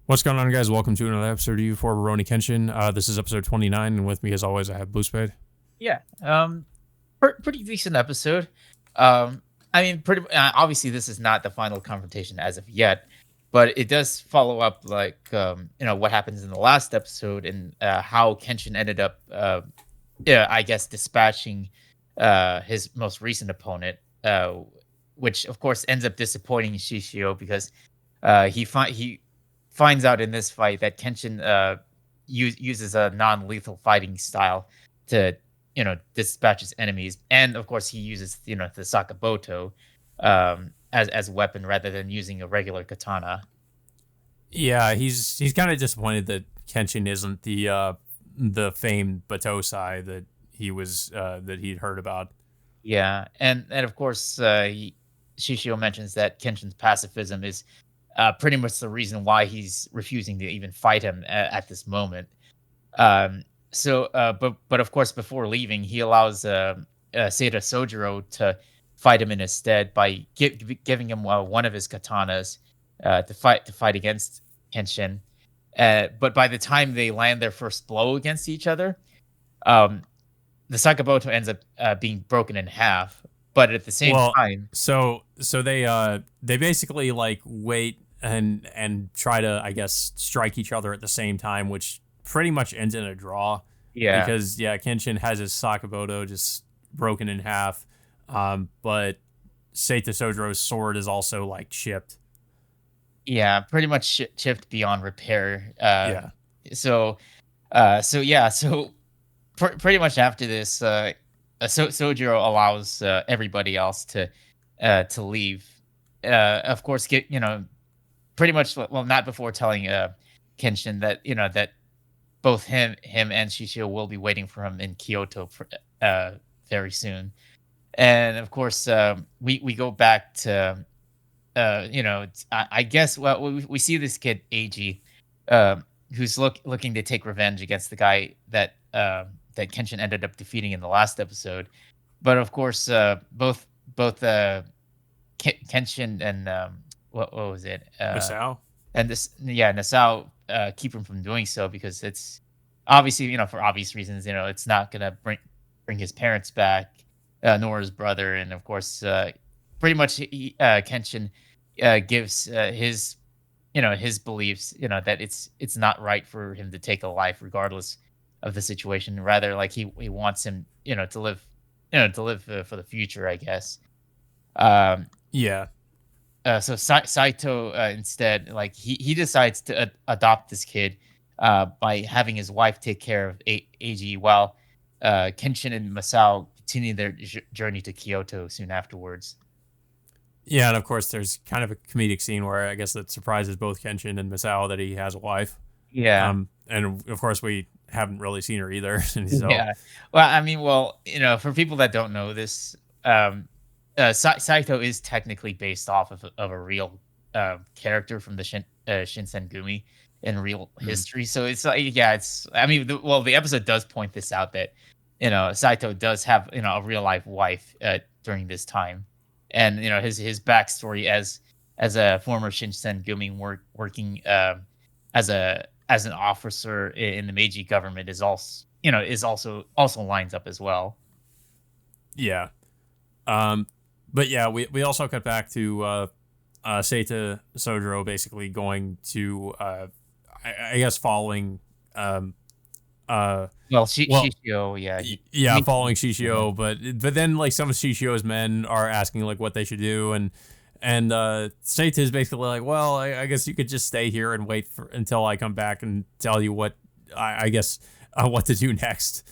What's going on, guys? Welcome to another episode of you for Rurouni Kenshin. This is episode 29, and with me, as always, I have Blue Spade. Yeah, pretty decent episode. I mean, pretty obviously this is not the final confrontation as of yet, but it does follow up what happens in the last episode and how Kenshin ended up, yeah, I guess dispatching his most recent opponent, which of course ends up disappointing Shishio because he finds out in this fight that Kenshin uses a non-lethal fighting style to dispatch his enemies, and of course he uses the Sakamoto as a weapon rather than using a regular katana. Yeah, he's kind of disappointed that Kenshin isn't the famed Batosai that he'd heard about. Yeah, and of course Shishio mentions that Kenshin's pacifism is pretty much the reason why he's refusing to even fight him at this moment. But of course, before leaving, he allows Seita Sojiro to fight him in his stead by giving him one of his katanas to fight against Kenshin. But by the time they land their first blow against each other, um, the Sakamoto ends up being broken in half. But at the same Well, time, so they basically like wait and try to, I guess, strike each other at the same time, which pretty much ends in a draw yeah, because Kenshin has his Sakamoto just broken in half, but Seita Sojiro's sword is also like chipped. yeah, pretty much chipped beyond repair. Yeah. So pretty much after this, Sojiro allows everybody else to leave. Of course, pretty much, well, not before telling Kenshin that that both him and Shishio will be waiting for him in Kyoto very soon. And of course, we go back to I guess, well, we see this kid Eiji, who's looking to take revenge against the guy that Kenshin ended up defeating in the last episode. But of course, both Kenshin and what was it? Masao? And this, yeah, Nasao keep him from doing so because it's obviously, for obvious reasons, it's not gonna bring his parents back, nor his brother, and of course, pretty much Kenshin gives his beliefs, that it's not right for him to take a life regardless of the situation. Rather, like he wants him, to live for the future, I guess. Um, Yeah. so Saito instead, like he decides to adopt this kid by having his wife take care of Eiji while Kenshin and Masao continue their journey to Kyoto soon afterwards. Yeah, and of course, there's kind of a comedic scene where I guess that surprises both Kenshin and Masao that he has a wife. Yeah. And of course, we haven't really seen her either. So, Yeah. Well, I mean, well, for people that don't know this, Saito is technically based off of a real character from the Shinsengumi in real mm, history. So it's like, yeah, it's. I mean, the episode does point this out that Saito does have a real life wife during this time, and his backstory as a former Shinsengumi working as an officer in the Meiji government is also lines up as well. yeah. But yeah, we also cut back to Seita Sojiro basically going to, I guess, following, Well, well, Shishio, yeah, yeah, following Shishio, but then like some of Shishio's men are asking like what they should do, and Seita is basically like, well, I guess you could just stay here and wait until I come back and tell you what I guess what to do next.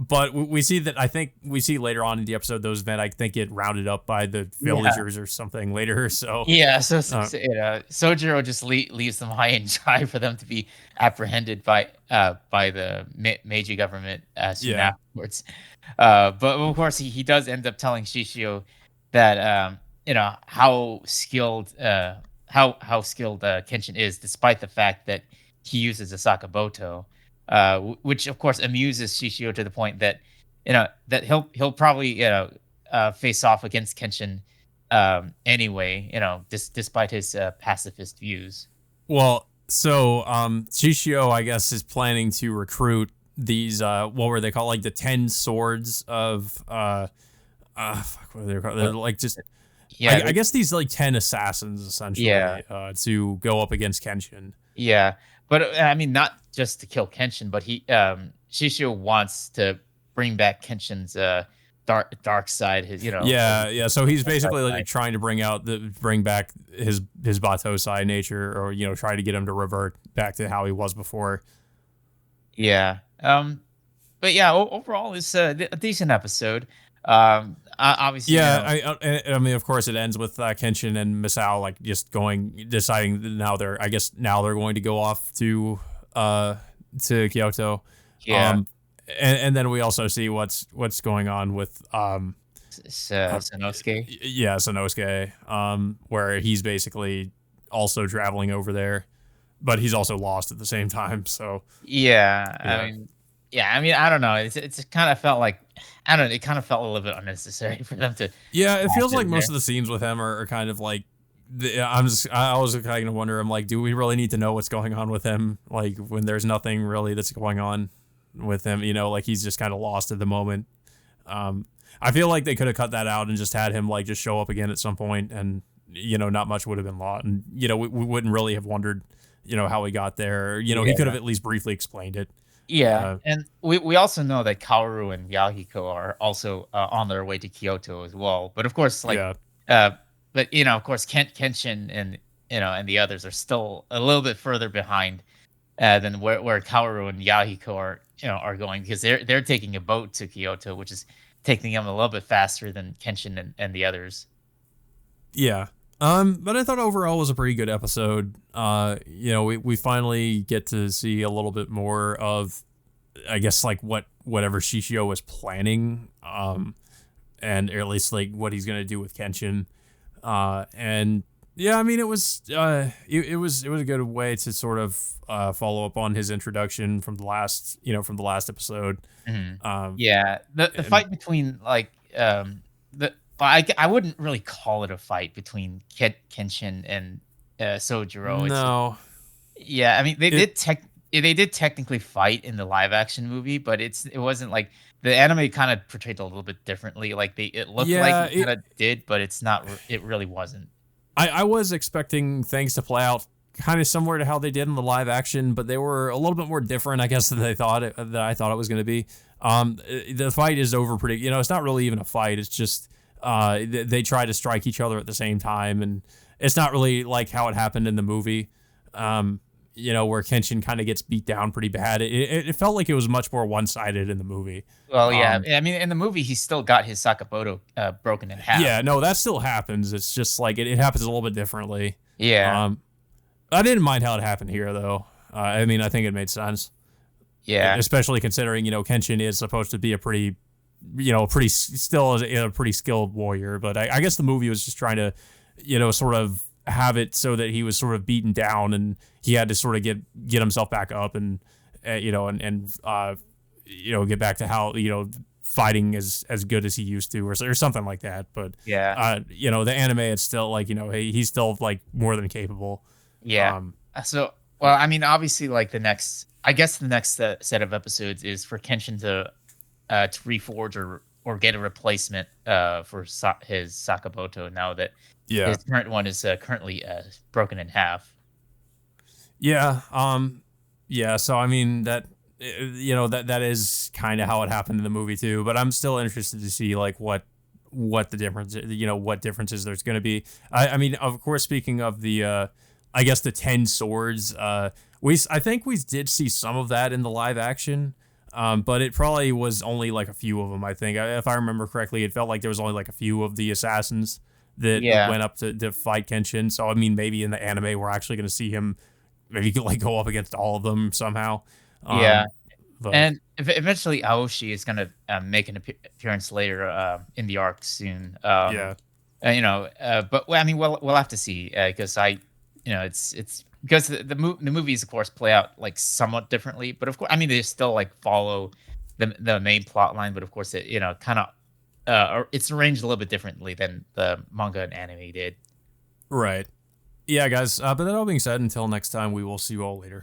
But we see that I think we see later on in the episode those men I think get rounded up by the yeah, villagers or something later. So yeah. So, uh, Sojiro just leaves them high and dry for them to be apprehended by the Meiji government soon yeah, afterwards. But of course, he does end up telling Shishio that how skilled Kenshin is, despite the fact that he uses a Sakamoto, which of course amuses Shishio to the point that that he'll probably face off against Kenshin anyway, despite his pacifist views. well, So, Shishio, I guess, is planning to recruit these, what were they called? Like the 10 swords of, fuck, what are they called? They're But like just, yeah, I guess these like 10 assassins yeah, essentially, to go up against Kenshin. yeah. But I mean, not just to kill Kenshin, but Shishio wants to bring back Kenshin's dark side. His Yeah, yeah. So he's dark basically like side. trying to bring back his Bato side nature, or try to get him to revert back to how he was before. Yeah. But yeah, overall, it's a decent episode. Obviously, Yeah, I mean, of course, it ends with Kenshin and Misao like just deciding that I guess now they're going to go off uh Kyoto, yeah, um, and then we also see what's going on with Sanosuke. yeah, Sanosuke, where he's basically also traveling over there, but he's also lost at the same time. So Yeah, yeah, I mean, I don't know. It's kind of felt like I don't know. It kind of felt a little bit unnecessary for them to yeah, it have feels it like in most there. of the scenes with him are kind of like. I was kind of wonder. I'm like, do we really need to know what's going on with him? Like when there's nothing really that's going on with him, like he's just kind of lost at the moment. Um, I feel like they could have cut that out and just had him like just show up again at some point, and not much would have been lost, and we wouldn't really have wondered, how he got there. He could Yeah, have at least briefly explained it. yeah, Uh, and we also know that Kaoru and Yahiko are also on their way to Kyoto as well. But of course, yeah, uh, but of course, Kenshin and and the others are still a little bit further behind than where Kaoru and Yahiko are are going because they're taking a boat to Kyoto, which is taking them a little bit faster than Kenshin and the others. yeah. But I thought overall was a pretty good episode. We finally get to see a little bit more of, I guess, like whatever Shishio was planning, and or at least like what he's gonna do with Kenshin. And yeah, I mean, it was a good way to sort of follow up on his introduction from the last episode. Mhm. Um, Yeah, the and fight between the I wouldn't really call it a fight between Kenshin and Sojiro. It's no, yeah, I mean it they did technically fight in the live action movie, but it wasn't like the anime kind of portrayed it a little bit differently. Like it looked like yeah it kind of did, but it's not. It really wasn't. I was expecting things to play out kind of similar to how they did in the live action, but they were a little bit more different, I guess, than I thought it was going to be. The fight is over pretty. It's not really even a fight. It's just they try to strike each other at the same time, and it's not really like how it happened in the movie. Where Kenshin kind of gets beat down pretty bad. It felt like it was much more one sided in the movie. Well, yeah, Um, I mean, in the movie, he still got his Sakamoto broken in half. yeah, no, that still happens. It's just like it happens a little bit differently. Yeah, Um, I didn't mind how it happened here, though. I mean, I think it made sense, yeah, especially considering Kenshin is supposed to be a pretty, still a pretty skilled warrior. But I guess the movie was just trying to, sort of have it so that he was sort of beaten down and he had to sort of get himself back up and, get back to how fighting as good as he used to, or something like that. But yeah. the anime, it's still like he's still like more than capable. Yeah. Um, So, well, I mean, obviously, like I guess the next set of episodes is for Kenshin to reforge or get a replacement for his Sakamoto now that yeah, his current one is currently broken in half. yeah, yeah. So I mean that is kind of how it happened in the movie too. But I'm still interested to see like what the difference, what differences there's going to be. I mean, of course, speaking of the I guess the 10 swords. I think we did see some of that in the live action, but it probably was only like a few of them. I think, if I remember correctly, it felt like there was only like a few of the assassins that Yeah. went up to fight Kenshin. So I mean, maybe in the anime, we're actually going to see him maybe like go up against all of them somehow. Yeah. Um, but And eventually, Aoshi is going to make an appearance later in the arc soon. yeah, But well, I mean, we'll have to see because it's because the movies, of course, play out like somewhat differently. But of course, I mean, they still like follow the main plot line. But of course, it kind of it's arranged a little bit differently than the manga and anime did. right. Yeah, guys. But that all being said, until next time, we will see you all later.